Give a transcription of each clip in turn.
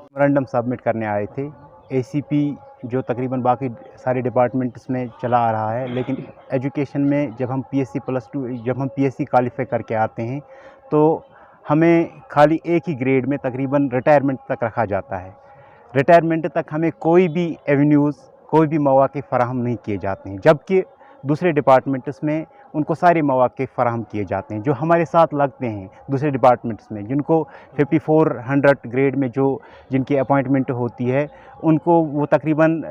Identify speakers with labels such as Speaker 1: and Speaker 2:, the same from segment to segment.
Speaker 1: Memorandum submit करने आए थे। एसीपी जो तकरीबन बाकी सारे डिपार्टमेंट्स में चला आ रहा है, लेकिन एजुकेशन में जब हम पीएससी +2 जब हम पीएससी क्वालिफाई करके आते हैं तो हमें खाली एक ही ग्रेड में तकरीबन रिटायरमेंट तक रखा जाता है। रिटायरमेंट तक हमें कोई भी एवेन्यूज़, कोई भी मौक़े फ़राहम नहीं किए जाते हैं, जबकि दूसरे डिपार्टमेंट्स में उनको सारे मौक़े फ़राहम किए जाते हैं। जो हमारे साथ लगते हैं दूसरे डिपार्टमेंट्स में, जिनको 5400 ग्रेड में जिनकी अपॉइंटमेंट होती है, उनको वो तकरीबन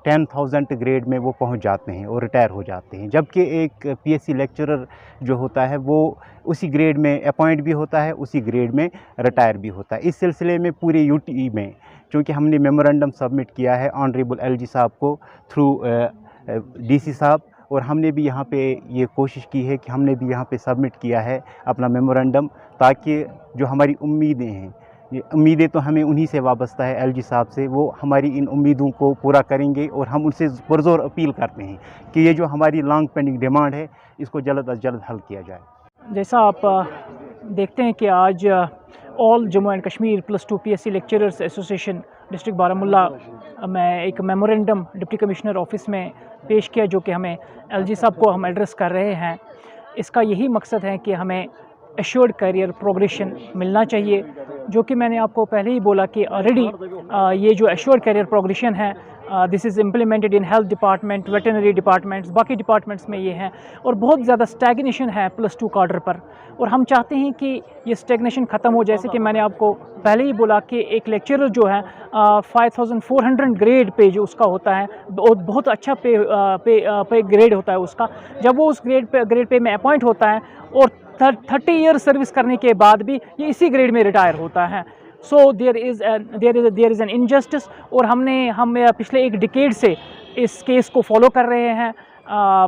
Speaker 1: 10,000 ग्रेड में वो पहुंच जाते हैं और रिटायर हो जाते हैं। जबकि एक पीएससी लेक्चरर जो होता है वो उसी ग्रेड में अपॉइंट भी होता है, उसी ग्रेड में रिटायर भी होता है। इस सिलसिले में पूरे यूटी में चूँकि हमने मेमोरेंडम सबमिट किया है ऑनरेबल एलजी साहब को थ्रू डीसी साहब, और हमने भी यहाँ पे ये कोशिश की है कि हमने भी यहाँ पे सबमिट किया है अपना मेमोरेंडम, ताकि जो हमारी उम्मीदें हैं, ये उम्मीदें तो हमें उन्हीं से वाबस्ता है, एलजी साहब से, वो हमारी इन उम्मीदों को पूरा करेंगे। और हम उनसे पुरज़ोर अपील करते हैं कि ये जो हमारी लॉन्ग पेंडिंग डिमांड है, इसको जल्द अज जल्द हल किया जाए।
Speaker 2: जैसा आप देखते हैं कि आज all Jammu and Kashmir +2 PSC lecturers association district Baramulla में एक मेमोरेंडम डिप्टी कमिश्नर ऑफिस में पेश किया, जो कि हमें एलजी साहब को हम एड्रेस कर रहे हैं। इसका यही मकसद है कि हमें एश्योर्ड करियर प्रोग्रेशन मिलना चाहिए, जो कि मैंने आपको पहले ही बोला कि ऑलरेडी ये जो एश्योर्ड करियर प्रोग्रेशन है, this is implemented in health department, veterinary departments, बाकी डिपार्टमेंट्स में ये हैं, और बहुत ज़्यादा स्टैग्नेशन है +2 काडर पर, और हम चाहते हैं कि ये स्टैग्नेशन ख़त्म हो। जैसे कि मैंने आपको पहले ही बोला कि एक लेक्चरर जो है 5400 ग्रेड पे जो उसका होता है, बहुत अच्छा पे ग्रेड होता है उसका। जब वो उस ग्रेड पे में अपॉइंट होता है और 30 ईयर सर्विस करने के बाद भी ये इसी ग्रेड में रिटायर होता है। So there is an injustice, और हम पिछले एक डिकेड से इस केस को फॉलो कर रहे हैं,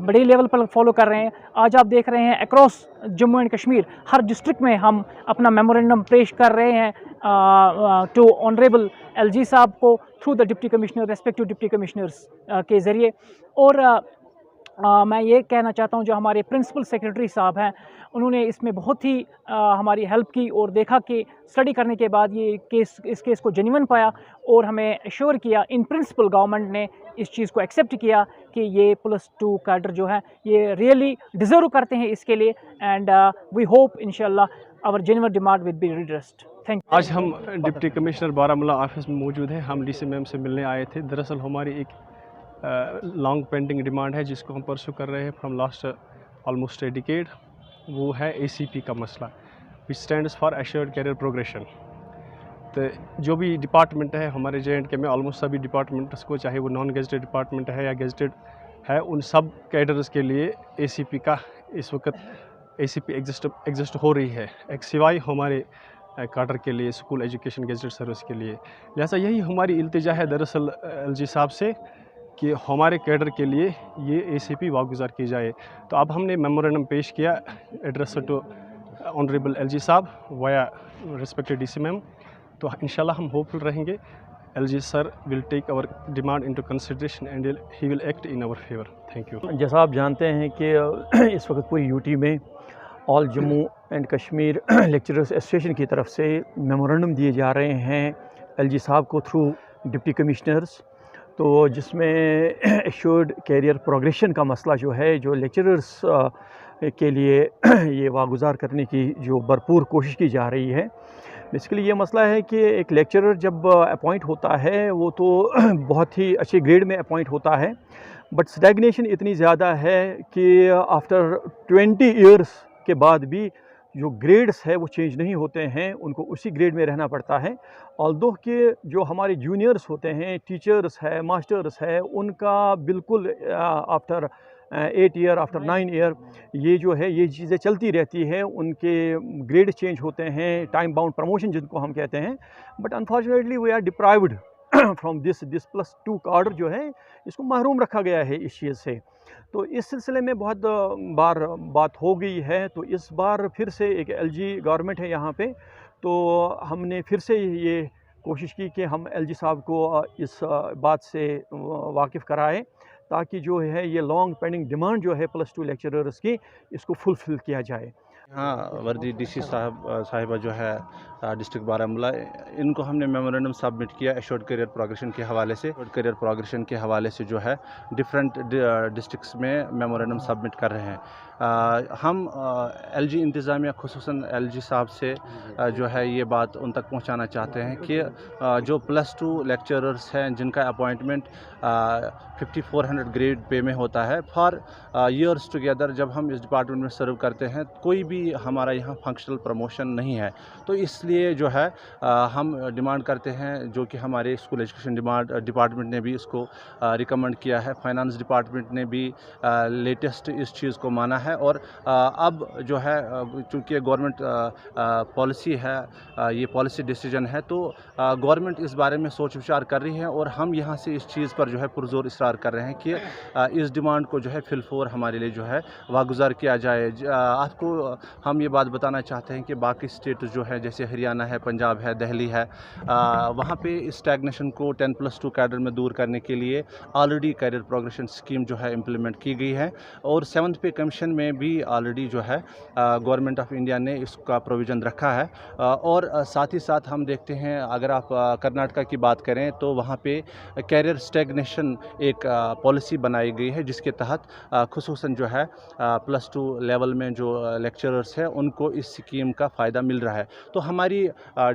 Speaker 2: बड़े लेवल पर फॉलो कर रहे हैं। आज आप देख रहे हैं across Jammu and Kashmir her district में हम अपना मेमोरेंडम पेश कर रहे हैं टू ऑनरेबल एलजी साहब को through the deputy commissioner, respective deputy commissioners के ज़रिए। और मैं ये कहना चाहता हूँ, जो हमारे प्रिंसिपल सेक्रेटरी साहब हैं, उन्होंने इसमें बहुत ही हमारी हेल्प की, और देखा कि स्टडी करने के बाद इस केस को जेन्युइन पाया, और हमें एश्योर किया, इन प्रिंसिपल गवर्नमेंट ने इस चीज़ को एक्सेप्ट किया कि ये +2 कैडर जो है ये रियली डिज़र्व करते हैं इसके लिए। एंड वी होप इंशाल्लाह our genuine demand will be redressed. Thank you.
Speaker 3: आज हम डिप्टी कमिश्नर बारामूला ऑफिस में मौजूद हैं। हम डीसी मैम से मिलने आए थे। दरअसल हमारी एक लॉन्ग पेंडिंग डिमांड है जिसको हम परसू कर रहे हैं from last almost a decade. वो है एसीपी का मसला, which stands for assured career progression. तो जो भी डिपार्टमेंट है हमारे JNK में, ऑलमोस्ट सभी डिपार्टमेंट्स को, चाहे वो नॉन गेजेटेड डिपार्टमेंट है या गेजेटेड है, उन सब कैडर्स के लिए एसीपी का इस वक्त एसीपी एग्जिस्ट हो रही है, एक सिवाय हमारे काडर के लिए, स्कूल एजुकेशन गेजेटेड सर्विस के लिए। लिहाजा यही हमारी इल्तिजा है दरअसल एलजी साहब से कि हमारे कैडर के लिए ये एसीपी वागुजार की जाए। तो अब हमने मेमोरेंडम पेश किया एड्रेस टू ऑनरेबल एलजी साहब वाया रिस्पेक्टेड डीसी मैम। तो इंशाल्लाह हम होपफुल रहेंगे LG sir will take our demand into consideration and he will act in our favour. Thank you.
Speaker 4: जैसा आप जानते हैं कि इस वक्त पूरी यूटी में all Jammu and Kashmir lecturers association की तरफ से मेमोरेंडम दिए जा रहे हैं एलजी साहब को थ्रू डिप्टी कमिश्नर्स, तो जिसमें एश्योर्ड कैरियर प्रोग्रेशन का मसला जो है, जो लेक्चरर्स के लिए ये वागुजार करने की जो भरपूर कोशिश की जा रही है। बेसिकली ये मसला है कि एक लेक्चरर जब अपॉइंट होता है वो तो बहुत ही अच्छे ग्रेड में अपॉइंट होता है, बट स्टैग्नेशन इतनी ज़्यादा है कि आफ्टर 20 ईयर्स के बाद भी جو گریڈس ہے وہ چینج نہیں ہوتے ہیں، ان کو اسی گریڈ میں رہنا پڑتا ہے. although کہ جو ہمارے جونیئرس ہوتے ہیں، ٹیچرس ہے، ماسٹرس ہے، ان کا بالکل آفٹر 8 ایئر آفٹر 9 ایئر یہ جو ہے یہ چیزیں چلتی رہتی ہے، ان کے گریڈ چینج ہوتے ہیں، ٹائم باؤنڈ پروموشن جن کو ہم کہتے ہیں. But unfortunately we are deprived from this +2 cadre جو ہے اس کو محروم رکھا گیا ہے اس چیز سے. تو اس سلسلے میں بہت بار بات ہو گئی ہے. تو اس بار پھر سے ایک LG گورنمنٹ ہے یہاں پہ، تو ہم نے پھر سے یہ کوشش کی کہ ہم LG صاحب کو اس بات سے واقف کرائیں تاکہ جو ہے یہ لانگ پینڈنگ ڈیمانڈ جو ہے +2 لیکچررس کی اس کو فلفل کیا جائے.
Speaker 5: ہاں وردی DC صاحبہ جو ہے ڈسٹرکٹ بارہمولہ، ان کو ہم نے میمورنڈم سبمٹ کیا ایشورڈ کیریئر پروگریشن کے حوالے سے. کیریئر پروگریشن کے حوالے سے جو ہے ڈفرینٹ ڈسٹرکس میں میمورنڈم سبمٹ کر رہے ہیں. ہم LG انتظامیہ خصوصاً LG صاحب سے جو ہے یہ بات ان تک پہنچانا چاہتے ہیں کہ جو +2 لیکچررس ہیں جن کا اپوائنٹمنٹ 5400 گریڈ پے میں ہوتا ہے فار ایئرس ٹوگیدر، جب ہم اس ڈپارٹمنٹ میں سرو کرتے ہیں کوئی بھی ہمارا یہاں فنکشنل پروموشن نہیں ہے. تو اس لیے جو ہے ہم ڈیمانڈ کرتے ہیں، جو کہ ہمارے اسکول ایجوکیشن ڈپارٹمنٹ نے بھی اس کو ریکمنڈ کیا ہے، فائنانس ڈپارٹمنٹ نے بھی لیٹسٹ اس چیز کو مانا ہے. اور اب جو ہے چونکہ گورنمنٹ پالیسی ہے، یہ پالیسی ڈیسیجن ہے، تو گورنمنٹ اس بارے میں سوچ وچار کر رہی ہے. اور ہم یہاں سے اس چیز پر جو ہے پرزور اصرار کر رہے ہیں کہ اس ڈیمانڈ کو جو ہے فل ہمارے لیے جو ہے واگزار کیا جائے. آپ کو ہم یہ بات بتانا چاہتے ہیں کہ باقی اسٹیٹس جو ہے جیسے ہریانہ ہے، پنجاب ہے، دہلی ہے، وہاں پہ اسٹیگنیشن کو 10+2 کیڈر میں دور کرنے کے لیے آلریڈی کیریئر پروگریشن اسکیم جو ہے امپلیمنٹ کی گئی ہے. اور 7th پے کمیشن میں بھی آلریڈی جو ہے گورنمنٹ آف انڈیا نے اس کا پروویژن رکھا ہے. اور ساتھ ہی ساتھ ہم دیکھتے ہیں اگر آپ کرناٹکا کی بات کریں تو وہاں پہ کیریئر اسٹیگنیشن ایک پالیسی بنائی گئی ہے جس کے تحت خصوصاً جو ہے +2 لیول میں جو لیکچررس ہیں ان کو اس اسکیم کا فائدہ مل رہا ہے. تو ہماری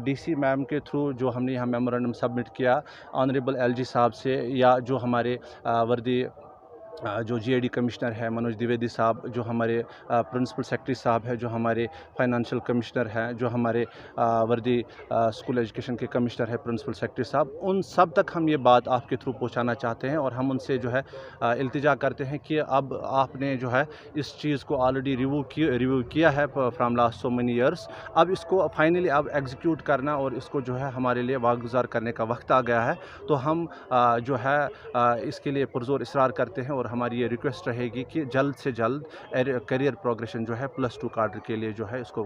Speaker 5: DC میم کے تھرو جو ہم نے یہاں میمورنڈم سبمٹ کیا آنریبل LG صاحب سے، یا جو ہمارے وردی جو GID کمشنر ہے منوج دیویدی صاحب، جو ہمارے پرنسپل سیکرٹری صاحب ہے، جو ہمارے فائنانشیل کمشنر ہیں، جو ہمارے وردی اسکول ایجوکیشن کے کمشنر ہے پرنسپل سیکرٹری صاحب، ان سب تک ہم یہ بات آپ کے تھرو پہنچانا چاہتے ہیں. اور ہم ان سے جو ہے التجا کرتے ہیں کہ اب آپ نے جو ہے اس چیز کو آلریڈی ریویو کیا ہے from last so many years, اب اس کو فائنلی اب ایگزیکیوٹ کرنا اور اس کو جو ہے ہمارے لیے واگزار کرنے کا وقت آ گیا ہے. تو ہم جو ہے اس کے لیے پرزور اصرار کرتے ہیں، اور ہماری یہ ریکویسٹ رہے گی کہ جلد سے جلد کیریئر پروگریشن جو ہے +2 کارڈر کے لیے جو ہے اس کو